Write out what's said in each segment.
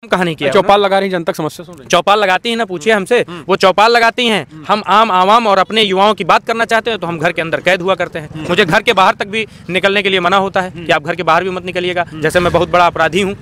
कहानी किया। चौपाल लगा रही जनता समस्या सुन रही। चौपाल लगाती है ना, पूछिए हमसे, वो चौपाल लगाती हैं। हम आम आवाम और अपने युवाओं की बात करना चाहते हैं तो हम घर के अंदर कैद हुआ करते हैं। मुझे घर के बाहर तक भी निकलने के लिए मना होता है कि आप घर के बाहर भी मत निकलिएगा। जैसे मैं बहुत बड़ा अपराधी हूँ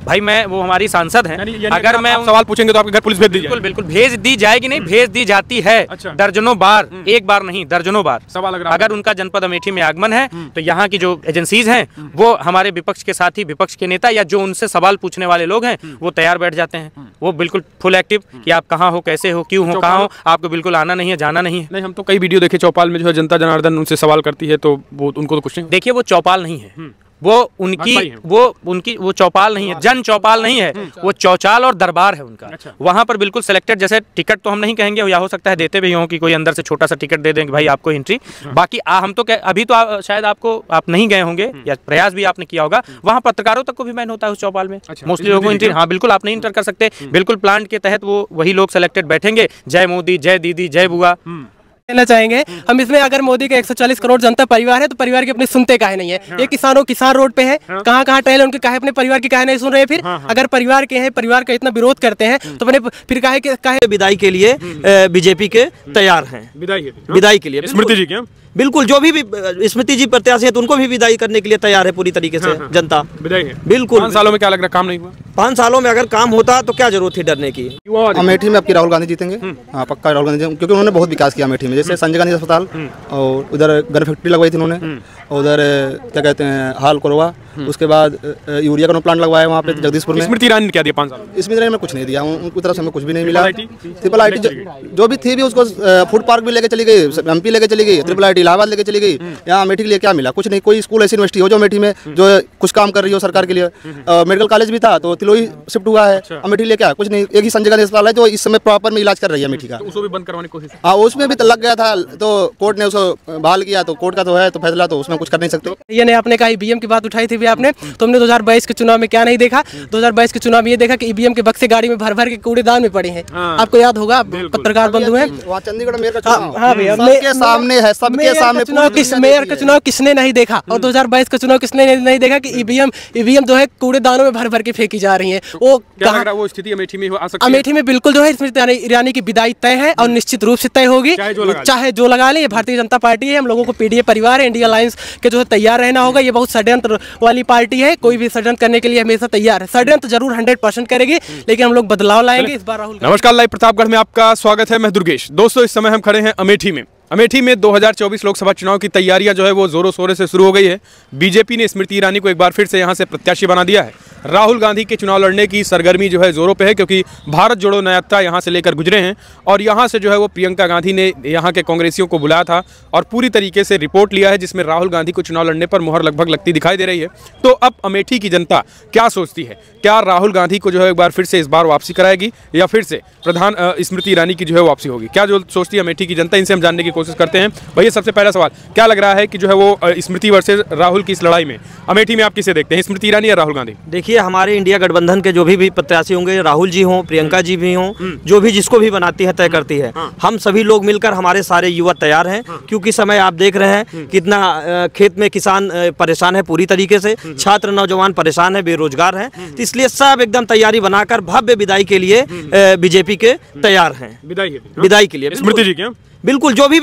भाई, मैं वो हमारी सांसद हैं। अगर मैं सवाल पूछेंगे तो आपके घर पुलिस भेज दी बिल्कुल बिल्कुल भेज दी जाएगी, नहीं भेज दी जाती है। अच्छा। दर्जनों बार, एक बार नहीं दर्जनों बार। सवाल अगर उनका जनपद अमेठी में आगमन है तो यहाँ की जो एजेंसीज हैं वो हमारे विपक्ष के साथी, विपक्ष के नेता या जो उनसे सवाल पूछने वाले लोग हैं वो तैयार बैठ जाते हैं। वो बिल्कुल फुल एक्टिव कि आप कहाँ हो, कैसे हो, क्यों हो, कहाँ हो, आपको बिल्कुल आना नहीं है, जाना नहीं है। नहीं, हम तो कई वीडियो देखे चौपाल में जो है जनता जनार्दन उनसे सवाल करती है तो वो उनको तो कुछ नहीं। देखिए वो चौपाल नहीं है, वो उनकी चौपाल नहीं है, जन चौपाल नहीं है, वो चौचाल और दरबार है उनका। अच्छा। वहाँ पर बिल्कुल सिलेक्टेड, जैसे टिकट तो हम नहीं कहेंगे, या हो सकता है देते भी हों कि कोई अंदर से छोटा सा टिकट दे देंगे भाई आपको एंट्री। बाकी हम तो अभी तो शायद आप नहीं गए होंगे या प्रयास भी आपने किया होगा, वहाँ पत्रकारों तक को भी बैन होता है उस चौपाल में। मोस्टली लोगों को एंट्री, हाँ बिल्कुल आप नहीं इंटर कर सकते। बिल्कुल प्लांट के तहत वो वही लोग सिलेक्टेड बैठेंगे, जय मोदी, जय दीदी, जय बुआ कहना चाहेंगे हम इसमें। अगर मोदी के 140 करोड़ जनता परिवार है तो परिवार की अपने सुनते काहे नहीं है। ये किसान रोड पे है, कहाँ टहले उनके काहे अपने परिवार की काहे नहीं सुन रहे। फिर अगर परिवार के हैं, परिवार का इतना विरोध करते हैं तो अपने फिर काहे विदाई के लिए बीजेपी के तैयार हैं। विदाई के लिए स्मृति जी के बिल्कुल, जो भी स्मृति जी प्रत्याशी है तो उनको भी विदाई करने के लिए तैयार है पूरी तरीके से जनता। विदाई है बिल्कुल। 5 सालों में क्या लग रहा है काम नहीं हुआ? 5 सालों में अगर काम होता तो क्या जरूरत थी डरने की। अमेठी में आपकी राहुल गांधी जीतेंगे। हाँ पक्का राहुल गांधी, क्योंकि उन्होंने बहुत विकास किया अमेठी में। जैसे संजय गांधी अस्पताल और उधर गन फैक्ट्री लगवाई थी उन्होंने, उधर क्या कहते हैं हाल कोरवा, उसके बाद यूरिया का प्लांट लगवाया वहाँ पे जगदीशपुर में। स्मृति ईरानी ने क्या दिया 5 साल? स्मृति ईरानी में कुछ नहीं दिया, उनकी तरफ से हमें कुछ भी नहीं मिला। ट्रिपल आई जो भी थी भी उसको फूड पार्क भी लेके चली गई, MP लेके चली गई, ट्रिपल आई इलाहाबाद लेके चली गई। यहाँ अमेठी के लिए क्या मिला? कुछ नहीं। कोई स्कूल ऐसी यूनिवर्सिटी हो जो अमेठी में जो कुछ काम कर रही हो सरकार के लिए। मेडिकल कॉलेज भी था तो तिलोई शिफ्ट हुआ है। अमेठी के लिए क्या? कुछ नहीं। एक ही संजय गांधी अस्पताल है जो इस समय प्रॉपर में इलाज कर रही है अमेठी का। उसको भी बंद करवाने की कोशिश। हाँ उसमें भी लग गया था तो कोर्ट ने उसको बहाल किया, तो कोर्ट का तो है तो फैसला, तो उसमें कुछ कर नहीं सकते। ये नहीं, आपने कहा ईवीएम की बात उठाई थी भी आपने, तो हमने 2022 के चुनाव में क्या नहीं देखा। 2022 के चुनाव में ये देखा कि ईवीएम के बक्से गाड़ी में भर भर के कूड़ेदान में पड़े हैं। आपको याद होगा, पत्रकार बंधु हैं, चंडीगढ़ मेयर का चुनाव हाँ भैया सबके सामने है, सबके सामने मेयर का चुनाव किसने नहीं देखा। और 2022 का चुनाव किसने नहीं देखा कि ईवीएम जो है कूड़ेदानों में भर भर के फेंकी जा रही है। वो स्थिति अमेठी में आ सकती है? अमेठी में बिल्कुल जो है स्मृति ईरानी की विदाई तय है और निश्चित रूप से तय होगी, चाहे जो लगा ले। ये भारतीय जनता पार्टी है, हम लोगों को पीडीए परिवार है, इंडिया अलायंस के जो है तैयार रहना होगा। ये बहुत षड्यंत्र वाली पार्टी है, कोई भी षड्यंत्र करने के लिए हमेशा तैयार है। षड्यंत्र जरूर 100% करेगी, लेकिन हम लोग बदलाव लाएंगे इस बार। राहुल नमस्कार, लाइव प्रतापगढ़ में आपका स्वागत है। मैं दुर्गेश। दोस्तों इस समय हम खड़े हैं अमेठी में। अमेठी में 2024 लोकसभा चुनाव की तैयारियां जो है वो जोरों शोरों से शुरू हो गई है। बीजेपी ने स्मृति ईरानी को एक बार फिर से यहां से प्रत्याशी बना दिया है। राहुल गांधी के चुनाव लड़ने की सरगर्मी जो है जोरों पे है, क्योंकि भारत जोड़ो यात्रा यहां से लेकर गुजरे हैं और यहां से जो है वो प्रियंका गांधी ने यहां के कांग्रेसियों को बुलाया था और पूरी तरीके से रिपोर्ट लिया है, जिसमें राहुल गांधी को चुनाव लड़ने पर मुहर लगभग लगती दिखाई दे रही है। तो अब अमेठी की जनता क्या सोचती है? क्या राहुल गांधी को जो है एक बार फिर से इस बार वापसी कराएगी या फिर से प्रधान स्मृति ईरानी की जो है वापसी होगी? क्या जो सोचती है अमेठी की जनता, इनसे हम जानने की कोशिश करते हैं। भैया सबसे पहला सवाल, क्या लग रहा है कि जो है वो स्मृति वर्सेस राहुल की इस लड़ाई में अमेठी में आप किसे देखते हैं, स्मृति ईरानी या राहुल गांधी? देखिए, हमारे इंडिया गठबंधन के जो भी प्रत्याशी होंगे, राहुल जी हों, प्रियंका जी भी हों, जो भी जिसको भी बनाती है तय करती है, हम सभी लोग मिलकर, हमारे सारे युवा तैयार हैं। क्योंकि समय आप देख रहे हैं कितना खेत में किसान परेशान है पूरी तरीके से, छात्र नौजवान परेशान है, बेरोजगार हैं। तो इसलिए सब एकदम तैयारी बनाकर भव्य विदाई के लिए बीजेपी के तैयार हैं। विदाई के लिए स्मृति जी के बिल्कुल, जो भी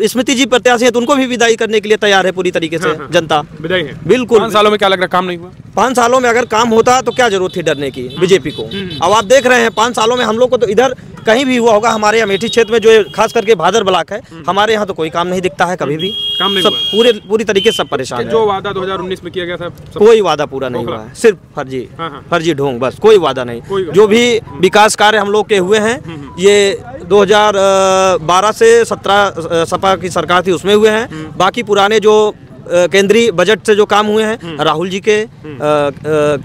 स्मृति जी प्रत्याशी है तो उनको भी विदाई करने के लिए तैयार है पूरी तरीके से जनता। विदाई है बिल्कुल। 5 सालों में क्या लग रहा है काम नहीं हुआ? 5 सालों में अगर काम होता तो क्या जरूरत थी डरने की बीजेपी को। अब आप देख रहे हैं 5 सालों में हम लोग को तो इधर कहीं भी हुआ होगा, हमारे अमेठी क्षेत्र में जो खास करके भादर ब्लॉक है, हमारे यहाँ तो कोई काम नहीं दिखता है, कभी भी काम नहीं सब पूरी तरीके से सब परेशान है। जो वादा 2019 में किया गया था कोई वादा पूरा नहीं हुआ है, सिर्फ फर्जी ढोंग, बस कोई वादा नहीं। जो भी विकास कार्य हम लोग के हुए हैं ये 2012 से 17 सपा की सरकार थी उसमें हुए हैं। बाकी पुराने जो केंद्रीय बजट से जो काम हुए हैं राहुल जी के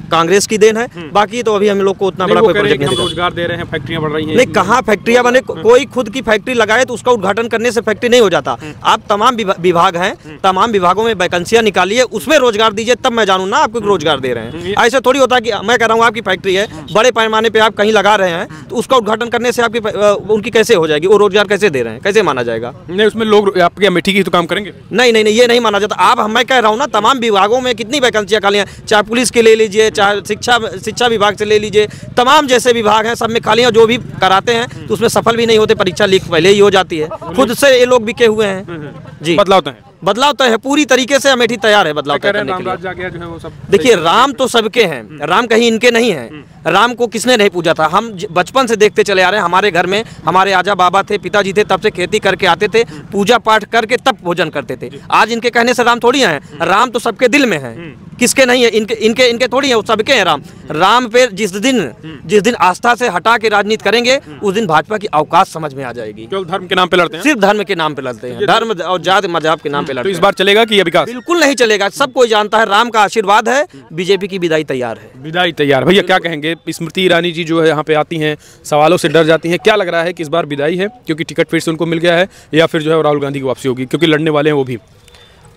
कांग्रेस की देन है। बाकी तो अभी हम लोग को उतना बड़ा कोई प्रोजेक्ट नहीं, रोजगार दे रहे हैं, फैक्ट्रियां बढ़ रही हैं। नहीं, कहाँ फैक्ट्रियां बने? कोई खुद की फैक्ट्री लगाए तो उसका उद्घाटन करने से फैक्ट्री नहीं हो जाता। आप तमाम विभाग हैं, तमाम विभागों में वैकेंसियां निकालिए, उसमें रोजगार दीजिए, तब मैं जानूँ ना आपको रोजगार दे रहे हैं। ऐसे थोड़ी होता है कि मैं कह रहा हूँ आपकी फैक्ट्री है, बड़े पैमाने पर आप कहीं लगा रहे हैं तो उसका उद्घाटन करने से आपकी उनकी कैसे हो जाएगी? वो रोजगार कैसे दे रहे हैं, कैसे माना जाएगा? नहीं, उसमें लोग आपके अमेठी की तो काम करेंगे। नहीं, ये नहीं माना जाता। मैं कह रहा हूँ ना, तमाम विभागों में कितनी वैकेंसियाँ खाली हैं, चाहे पुलिस के ले लीजिए, चाहे शिक्षा विभाग से ले लीजिए, तमाम जैसे विभाग हैं सब में खालियाँ जो भी कराते हैं तो उसमें सफल भी नहीं होते, परीक्षा लीक पहले ही हो जाती है, खुद से ये लोग बिके हुए हैं जी। बदलाव तो है, पूरी तरीके से अमेठी तैयार है बदलाव करने के लिए। देखिए राम तो सबके हैं, राम कहीं इनके नहीं हैं। राम को किसने नहीं पूजा था, हम बचपन से देखते चले आ रहे हैं। हमारे घर में हमारे आजा बाबा थे, पिताजी थे, तब से खेती करके आते थे, पूजा पाठ करके तब भोजन करते थे। आज इनके कहने से राम थोड़ी हैं, राम तो सबके दिल में है, किसके नहीं है, इनके थोड़ी है, वो सबके हैं राम। राम पे जिस दिन आस्था से हटा के राजनीति करेंगे उस दिन भाजपा की औकात समझ में आ जाएगी। केवल धर्म के नाम पे लड़ते हैं, सिर्फ धर्म के नाम पे लड़ते हैं, धर्म और जाति मजहब के नाम पे लड़ते हैं। तो इस बार चलेगा कि ये विकास? बिल्कुल नहीं चलेगा, सब कोई जानता है, राम का आशीर्वाद है, बीजेपी की विदाई तैयार है। विदाई तैयार। भैया क्या कहेंगे, स्मृति ईरानी जी जो है यहाँ पे आती हैं, सवालों से डर जाती हैं, क्या लग रहा है कि इस बार विदाई है क्योंकि टिकट फिर से उनको मिल गया है, या फिर जो है राहुल गांधी की वापसी होगी क्योंकि लड़ने वाले हैं वो भी?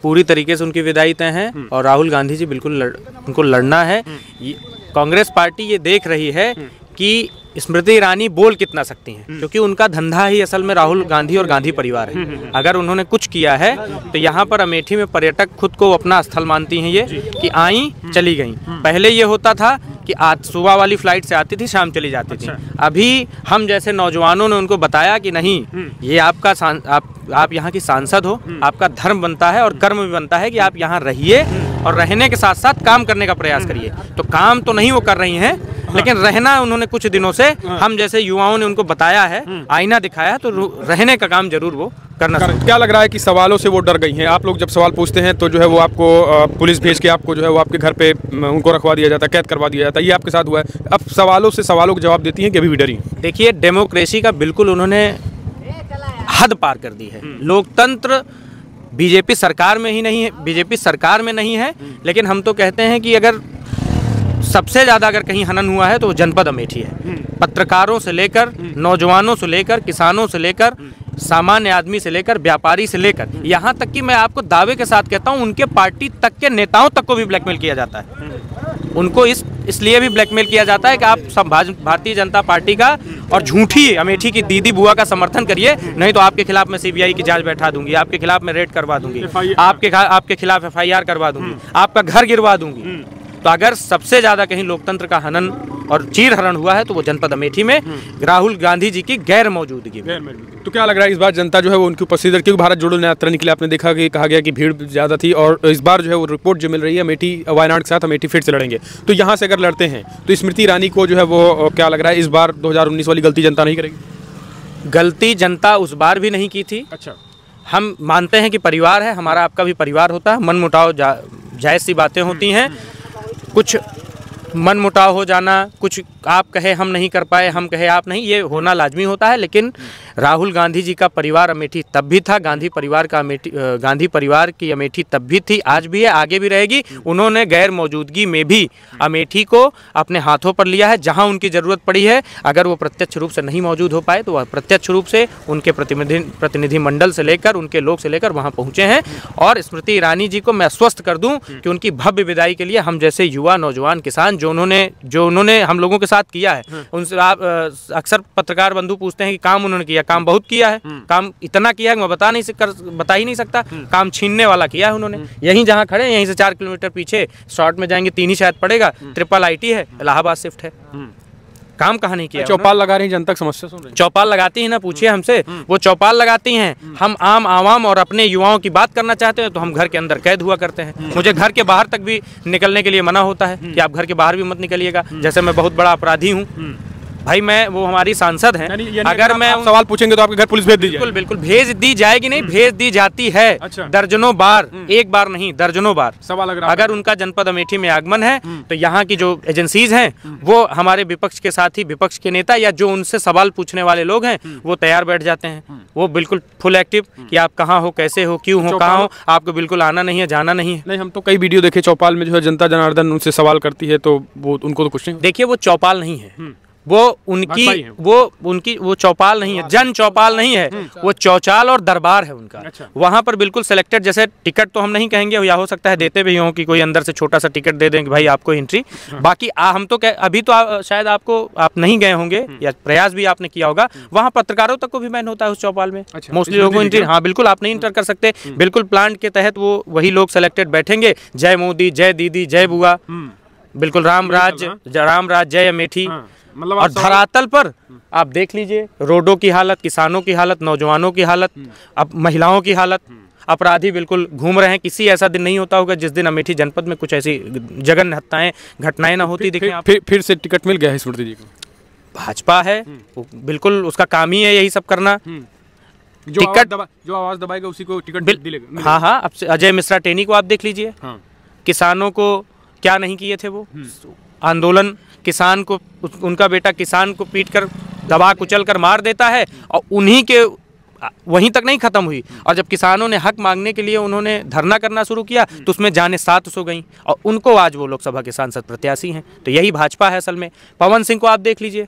पूरी तरीके से उनकी विदाई तय है और राहुल गांधी जी बिल्कुल उनको लड़ना है। कांग्रेस पार्टी ये देख रही है कि स्मृति ईरानी बोल कितना सकती हैं, क्योंकि उनका धंधा ही असल में राहुल गांधी और गांधी परिवार है। अगर उन्होंने कुछ किया है तो यहाँ पर अमेठी में पर्यटक खुद को अपना स्थल मानती हैं, ये कि आई चली गई। पहले ये होता था कि आज सुबह वाली फ्लाइट से आती थी, शाम चली जाती थी। अभी हम जैसे नौजवानों ने उनको बताया कि नहीं, ये आपका आप यहाँ की सांसद हो, आपका धर्म बनता है और कर्म भी बनता है कि आप यहाँ रहिए और रहने के साथ साथ काम करने का प्रयास करिए। तो काम तो नहीं वो कर रही हैं, लेकिन रहना उन्होंने कुछ दिनों से हम जैसे युवाओं ने उनको बताया है, आईना दिखाया, तो रहने का काम जरूर वो करना। क्या लग रहा है कि सवालों से वो डर गई हैं? आप लोग जब सवाल पूछते हैं तो जो है वो आपको पुलिस भेज के आपको जो है वो आपके घर पे उनको रखवा दिया जाता है, कैद करवा दिया जाता है, ये आपके साथ हुआ है। अब सवालों से सवालों के जवाब देती हैं कि अभी भी डरी? देखिए, डेमोक्रेसी का बिल्कुल उन्होंने हद पार कर दी है। लोकतंत्र बीजेपी सरकार में ही नहीं है, बीजेपी सरकार में नहीं है, लेकिन हम तो कहते हैं कि अगर सबसे ज़्यादा अगर कहीं हनन हुआ है तो वो जनपद अमेठी है। पत्रकारों से लेकर, नौजवानों से लेकर, किसानों से लेकर, सामान्य आदमी से लेकर, व्यापारी से लेकर, यहाँ तक कि मैं आपको दावे के साथ कहता हूँ उनके पार्टी तक के नेताओं तक को भी ब्लैकमेल किया जाता है। उनको इसलिए भी ब्लैकमेल किया जाता है कि आप सब भारतीय जनता पार्टी का और झूठी अमेठी की दीदी बुआ का समर्थन करिए, नहीं तो आपके खिलाफ मैं सीबीआई की जांच बैठा दूंगी, आपके खिलाफ मैं रेड करवा दूंगी, आपके खिलाफ FIR करवा दूंगी, आपका घर गिरवा दूंगी। तो अगर सबसे ज़्यादा कहीं लोकतंत्र का हनन और चीरहरण हुआ है तो वो जनपद अमेठी में राहुल गांधी जी की गैर मौजूदगी में। तो क्या लग रहा है इस बार जनता जो है वो उनकी उपस्थिति, क्योंकि भारत जोड़ो यात्रा निकले, आपने देखा कि कहा गया कि भीड़ ज़्यादा थी, और इस बार जो है वो रिपोर्ट जो मिल रही है अमेठी वायनाड के साथ अमेठी फिर से लड़ेंगे। तो यहाँ से अगर लड़ते हैं तो स्मृति ईरानी को जो है वो क्या लग रहा है इस बार 2019 वाली गलती जनता नहीं करेगी? गलती जनता उस बार भी नहीं की थी। अच्छा, हम मानते हैं कि परिवार है, हमारा आपका भी परिवार होता है, मन मुटाव जायज़ सी बातें होती हैं, कुछ मन मुटाव हो जाना, कुछ आप कहे हम नहीं कर पाए, हम कहे आप नहीं, ये होना लाजमी होता है। लेकिन राहुल गांधी जी का परिवार अमेठी तब भी था, गांधी परिवार की अमेठी तब भी थी, आज भी है, आगे भी रहेगी। उन्होंने गैर मौजूदगी में भी अमेठी को अपने हाथों पर लिया है जहां उनकी ज़रूरत पड़ी है। अगर वो प्रत्यक्ष रूप से नहीं मौजूद हो पाए तो वह प्रत्यक्ष रूप से उनके प्रतिनिधि मंडल से लेकर, उनके लोग से लेकर वहाँ पहुँचे हैं। और स्मृति ईरानी जी को मैं आश्वस्त कर दूँ कि उनकी भव्य विदाई के लिए हम जैसे युवा, नौजवान, किसान जो उन्होंने हम लोगों के साथ किया है, उनसे आप अक्सर पत्रकार बंधु पूछते हैं कि काम उन्होंने किया, काम बहुत किया है, काम इतना किया है मैं बता ही नहीं सकता। काम छीनने वाला किया है उन्होंने। यहीं जहां खड़े हैं, यहीं से 4 किलोमीटर पीछे शॉर्ट में जाएंगे, 3 ही शायद पड़ेगा, IIIT है, इलाहाबाद शिफ्ट है। काम कहाँ नहीं किया? चौपाल लगा रही जनता समस्या सुन रही, चौपाल लगाती है ना, पूछिए हमसे, वो चौपाल लगाती हैं। हम आम आवाम और अपने युवाओं की बात करना चाहते हैं तो हम घर के अंदर कैद हुआ करते हैं। मुझे घर के बाहर तक भी निकलने के लिए मना होता है कि आप घर के बाहर भी मत निकलिएगा, जैसे मैं बहुत बड़ा अपराधी हूँ। भाई मैं, वो हमारी सांसद हैं, अगर मैं सवाल पूछेंगे तो आपके घर पुलिस भेज दीजिए? बिल्कुल बिल्कुल भेज दी जाएगी, नहीं भेज दी जाती है। अच्छा। दर्जनों बार, एक बार नहीं दर्जनों बार। सवाल अगर उनका जनपद अमेठी में आगमन है तो यहाँ की जो एजेंसीज हैं वो हमारे विपक्ष के साथ ही, विपक्ष के नेता या जो उनसे सवाल पूछने वाले लोग हैं वो तैयार बैठ जाते हैं। वो बिल्कुल फुल एक्टिव कि आप कहाँ हो, कैसे हो, क्यों हो, कहाँ हो, आपको बिल्कुल आना नहीं है, जाना नहीं है। नहीं, हम तो कई वीडियो देखे चौपाल में जो है जनता जनार्दन उनसे सवाल करती है तो वो उनको तो कुछ नहीं। देखिए, वो चौपाल नहीं है, वो चौपाल नहीं है, जन चौपाल नहीं है, वो चौचाल और दरबार है उनका। वहाँ पर बिल्कुल सिलेक्टेड, जैसे टिकट तो हम नहीं कहेंगे, या हो सकता है देते भी हों कि कोई अंदर से छोटा सा टिकट दे दें कि भाई आपको एंट्री। बाकी हम तो अभी तो शायद आप नहीं गए होंगे या प्रयास भी आपने किया होगा, वहाँ पत्रकारों तक को भी बैन होता है उस चौपाल में। मोस्टली लोगों को एंट्री, हाँ बिल्कुल आप नहीं इंटर कर सकते। बिल्कुल प्लांट के तहत वो वही लोग सेलेक्टेड बैठेंगे, जय मोदी, जय दीदी, जय बुआ, बिल्कुल राम राज, जय अमेठी। मतलब और धरातल पर आप देख लीजिए रोडों की हालत, किसानों की हालत, नौजवानों की हालत, अब महिलाओं की हालत, अपराधी बिल्कुल घूम रहे हैं। किसी ऐसा दिन नहीं होता होगा जिस दिन अमेठी जनपद में कुछ ऐसी जघन्य घटनाएं ना होती दिखें। फिर से टिकट मिल गया है स्मृति जी को। भाजपा है, बिल्कुल उसका काम ही है यही सब करना। जो आवाज दबाएगा उसी को टिकट मिलेगा। हाँ, अब अजय मिश्रा टेनी को आप देख लीजिए, किसानों को क्या नहीं किए थे वो आंदोलन, किसान को, उनका बेटा किसान को पीट कर दबा कुचल कर मार देता है, और उन्हीं के वहीं तक नहीं खत्म हुई, और जब किसानों ने हक मांगने के लिए उन्होंने धरना करना शुरू किया तो उसमें जाने 700 गई, और उनको आज वो लोकसभा के सांसद प्रत्याशी हैं। तो यही भाजपा है असल में। पवन सिंह को आप देख लीजिए,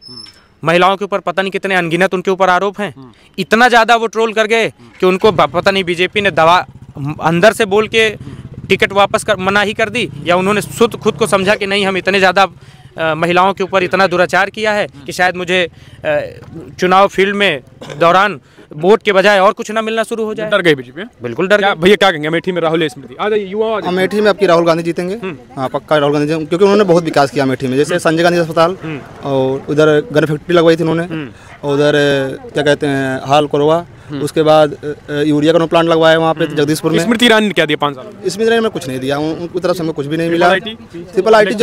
महिलाओं के ऊपर पता नहीं कितने अनगिनत उनके ऊपर आरोप हैं, इतना ज़्यादा वो ट्रोल कर गए कि उनको पता नहीं बीजेपी ने दवा अंदर से बोल के टिकट वापस कर मना ही कर दी, या उन्होंने खुद को समझा कि नहीं हम इतने ज़्यादा महिलाओं के ऊपर इतना दुराचार किया है कि शायद मुझे चुनाव फील्ड में दौरान वोट के बजाय और कुछ ना मिलना शुरू हो जाए। डर गए बीजेपी, बिल्कुल डर गए। भैया क्या कहेंगे अमेठी में राहुल या स्मृति? आ जाइए युवा। अमेठी में आपकी राहुल गांधी जीतेंगे। हाँ पक्का राहुल गांधी, क्योंकि उन्होंने बहुत विकास किया अमेठी में। जैसे संजय गांधी अस्पताल, और उधर गन फैक्ट्री लगवाई थी उन्होंने, और उधर क्या कहते हैं हाल कोरवा, उसके बाद यूरिया का प्लांट लगवाया वहाँ पे जगदीशपुर में। स्मृति ईरानी ने क्या दिया 5 साल में? स्मृति ईरानी ने कुछ नहीं दिया, उनकी तरफ से हमें कुछ भी नहीं मिला। ट्रिपल आईटी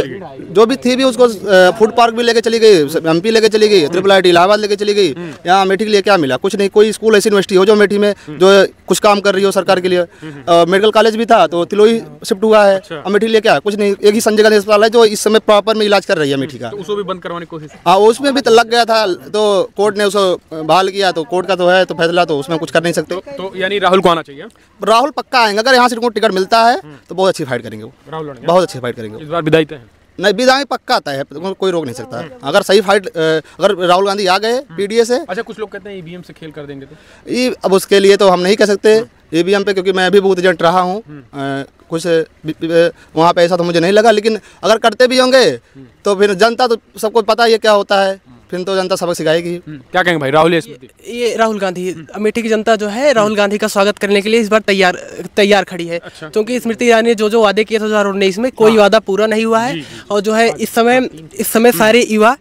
जो भी थी भी उसको फूड पार्क भी लेके चली गई, एमपी लेके चली गई, ट्रिपल आईटी इलाहाबाद लेके चली गई। यहाँ अमेठी के लिए क्या मिला? कुछ नहीं। कोई स्कूल ऐसी यूनिवर्सिटी हो जो अमेठी में जो कुछ काम कर रही हो सरकार के लिए। मेडिकल कॉलेज भी था तो तिलोई शिफ्ट हुआ है। अमेठी के लिए क्या? कुछ नहीं। एक ही संजय गांधी अस्पताल है जो इस समय प्रॉपर में इलाज कर रही है अमेठी का। उसको भी बंद करवाने की कोशिश। हाँ उसमें भी तो लग गया था, तो कोर्ट ने उसको बहाल किया, तो कोर्ट का तो है तो फैसला, तो उसमें कुछ कर नहीं सकते। तो यानी राहुल को आना चाहिए। राहुल पक्का आएंगे, अगर यहाँ से उनको टिकट मिलता है तो बहुत अच्छी फाइट करेंगे वो। राहुल बहुत अच्छी फाइट करेंगे इस बार विदाई तय है। नहीं विदाई पक्का आता है, कोई रोक नहीं सकता। अगर सही फाइट, अगर राहुल गांधी आ गए पीडीए से। अच्छा, कुछ लोग कहते हैं ईवीएम से खेल कर देंगे तो ये अब उसके लिए तो हम नहीं कह सकते ईवीएम पे, क्योंकि मैं भी बूथ एजेंट रहा हूँ। कुछ वहाँ पे ऐसा तो मुझे नहीं लगा, लेकिन अगर करते भी होंगे तो फिर जनता तो सबको पता ही क्या होता है, फिर तो जनता सबक सिखाएगी। क्या कहेंगे भाई राहुल या स्मृति? ये राहुल गांधी, अमेठी की जनता जो है राहुल गांधी का स्वागत करने के लिए इस बार तैयार खड़ी है। क्योंकि स्मृति ईरानी ने जो वादे किए थे 2019 में, कोई वादा पूरा नहीं हुआ है। और जो है इस समय सारे युवा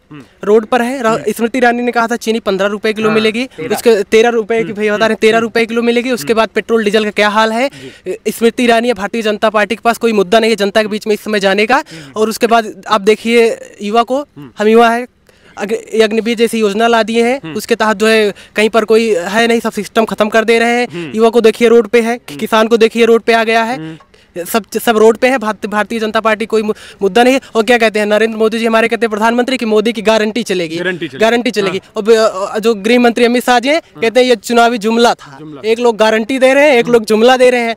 रोड पर है। स्मृति ईरानी ने कहा था चीनी 15 रुपए किलो मिलेगी, उसके 13 रुपए की भैया बता रहे 13 रुपए किलो मिलेगी। उसके बाद पेट्रोल डीजल का क्या हाल है? स्मृति ईरानी या भारतीय जनता पार्टी के पास कोई मुद्दा नहीं है जनता के बीच में इस समय जाने का। और उसके बाद आप देखिए युवा को, हम युवा है, अग्निवीर जैसी योजना ला दिए हैं, उसके तहत जो है कहीं पर कोई है नहीं, सब सिस्टम खत्म कर दे रहे हैं। युवा को देखिए रोड पे है, किसान को देखिए रोड पे आ गया है, सब रोड पे है। भारतीय जनता पार्टी कोई मुद्दा नहीं है। और क्या कहते हैं नरेंद्र मोदी जी हमारे, कहते हैं प्रधानमंत्री की मोदी की गारंटी चलेगी। और जो गृह मंत्री अमित शाह जी हैं कहते हैं ये चुनावी जुमला था। एक लोग गारंटी दे रहे हैं, एक लोग जुमला दे रहे हैं,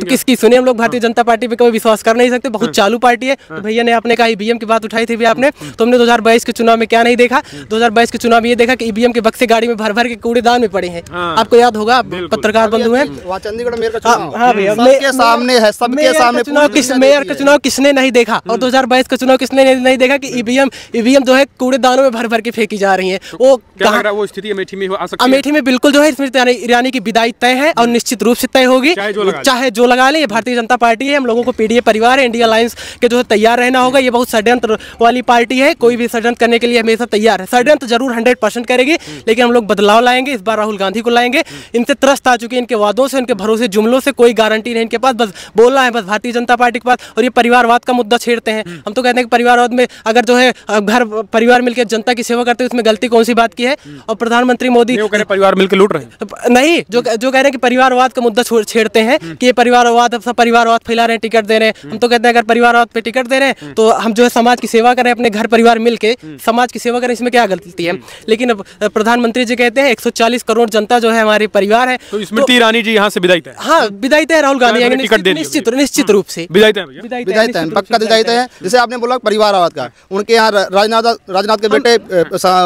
किसकी सुने? हम लोग भारतीय जनता पार्टी पे कभी विश्वास कर नहीं सकते, बहुत चालू पार्टी है। तो भैया ने आपने कहा ईवीएम की बात उठाई थी भी आपने, तो हमने 2022 के चुनाव में क्या नहीं देखा? 2022 के चुनाव में ये देखा कि ईवीएम के बक्से गाड़ी में भर भर के कूड़ेदान में पड़े हैं। आपको याद होगा, पत्रकार बंधु हैं। चंडीगढ़ मेयर का चुनाव सामने है, सबके सामने मेयर का चुनाव किसने नहीं देखा? और 2022 का चुनाव किसने नहीं देखा कि ईवीएम जो है कूड़ेदानों में भर भर के फेंकी जा रही है? वो स्थिति अमेठी में आ सकती है? अमेठी में बिल्कुल जो है स्मृति ईरानी की विदाई तय है, और निश्चित रूप से तय होगी, चाहे जो लगा ले। ये भारतीय जनता पार्टी है, हम लोगों को पीडीए परिवार है, इंडिया अलायंस के जो है तैयार रहना होगा। ये बहुत षड्यंत्र वाली पार्टी है, कोई भी षड्यंत्र करने के लिए हमेशा तैयार है। षड्यंत्र जरूर 100% करेगी, लेकिन हम लोग बदलाव लाएंगे। इस बार राहुल गांधी को लाएंगे। इनसे त्रस्त आ चुके हैं, इनके वादों से, इनके भरोसे जुमलों से कोई गारंटी नहीं इनके पास, बस बोलना है बस भारतीय जनता पार्टी के पास। और ये परिवारवाद का मुद्दा छेड़ते हैं। हम तो कहते हैं कि परिवारवाद में अगर जो है घर परिवार मिलकर जनता की सेवा करते हैं, उसमें गलती कौन सी बात की है? और प्रधानमंत्री मोदी परिवार मिलकर लूट रहे हैं नहीं, जो कह रहे हैं कि परिवारवाद का मुद्दा छेड़ते हैं कि ये परिवारवाद, सब परिवारवाद फैला रहे हैं, टिकट दे रहे हैं। हम तो कहते हैं अगर परिवारवाद पे टिकट दे रहे हैं तो हम जो है समाज की सेवा करें, अपने घर परिवार मिलके समाज की सेवा करें, इसमें क्या गलती है? लेकिन प्रधानमंत्री जी कहते हैं 140 करोड़ जनता जो है हमारे परिवार है। तो स्मृति ईरानी जी यहाँ से विदाई तय? हाँ विदाई तय, राहुल गांधी निश्चित तो निश्चित रूप से विदाई तय है भैया? विदाई तय है, पक्का विदाई तय है। जैसे आपने बोला परिवारवाद का, उनके यहाँ राजनाथ के बेटे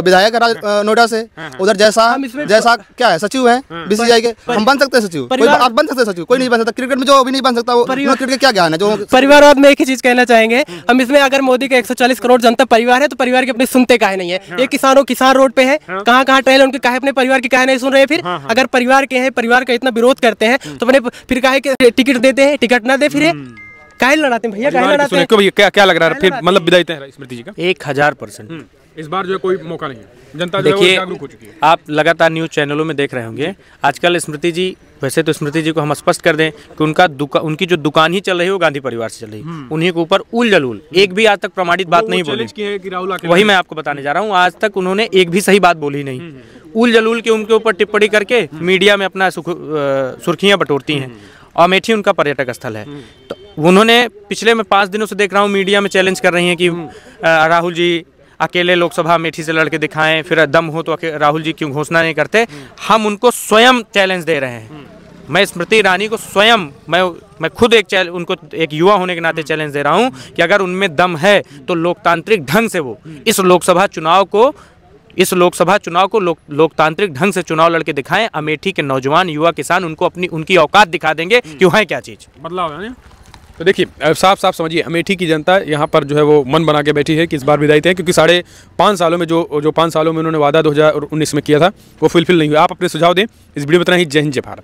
विधायक है नोएडा से, उधर जैसा क्या है सचिव है बीसीसीआई के, हम बन सकते हैं सचिव, आप बन सकते हैं सचिव, कोई नहीं बन सकता। क्रिकेट में जो भी नहीं बन सकता वो क्रिकेट के क्या ज्ञान है जो परिवारवाद में एक ही चीज कहना चाहेंगे हम इसमें, अगर मोदी का 140 करोड़ जनता परिवार है तो परिवार की अपनी सुनते काहे नहीं है? ये किसान रोड पे है, कहाँ ट्रेल उनके काहे अपने परिवार की काहे नहीं सुन रहे? फिर अगर परिवार के हैं, परिवार का इतना विरोध करते हैं तो अपने फिर काहे के टिकट देते हैं? टिकट ना दे फिर काहे लड़ाते हैं भैया, काहे लड़ाते हैं? भैया क्या लग रहा है फिर, मतलब विदाई तय है स्मृति जी का? 1000%। इस बार जो है कोई मौका नहीं है, जनता देखिए जागरूक हो चुकी है। आप लगातार न्यूज़ चैनलों में देख रहे होंगे आजकल स्मृति जी, वैसे तो स्मृति जी को हम स्पष्ट कर दें कि उनकी जो दुकान ही चल रही है वो गांधी परिवार से चल रही है। उन्हीं के ऊपर उल जलूल एक भी आज तक प्रमाणित बात नहीं बोली। वही मैं आपको बताने जा रहा हूँ, आज तक उन्होंने एक भी सही बात बोली नहीं। उल जलूल के उनके ऊपर टिप्पणी करके मीडिया में अपना सुर्खियाँ बटोरती हैं। और अमेठी उनका पर्यटक स्थल है, तो उन्होंने पिछले मैं 5 दिनों से देख रहा हूँ मीडिया में चैलेंज कर रही हैं कि राहुल जी अकेले लोकसभा अमेठी से लड़के दिखाएं, फिर दम हो तो राहुल जी क्यों घोषणा नहीं करते। हम उनको स्वयं चैलेंज दे रहे हैं। मैं स्मृति ईरानी को स्वयं मैं खुद उनको एक युवा होने के नाते चैलेंज दे रहा हूं कि अगर उनमें दम है तो लोकतांत्रिक ढंग से वो इस लोकसभा चुनाव को लोकतांत्रिक ढंग से चुनाव लड़के दिखाएं। अमेठी के नौजवान युवा किसान उनकी औकात दिखा देंगे कि वह है क्या चीज़। बदलाव है। तो देखिए साफ समझिए, अमेठी की जनता यहाँ पर जो है वो मन बना के बैठी है कि इस बार विदाई तय है, क्योंकि 5.5 सालों में जो 5 सालों में उन्होंने वादा 2019 में किया था वो फुलफिल नहीं हुआ। आप अपने सुझाव दें। इस वीडियो में इतना ही। जय हिंद, जय भारत।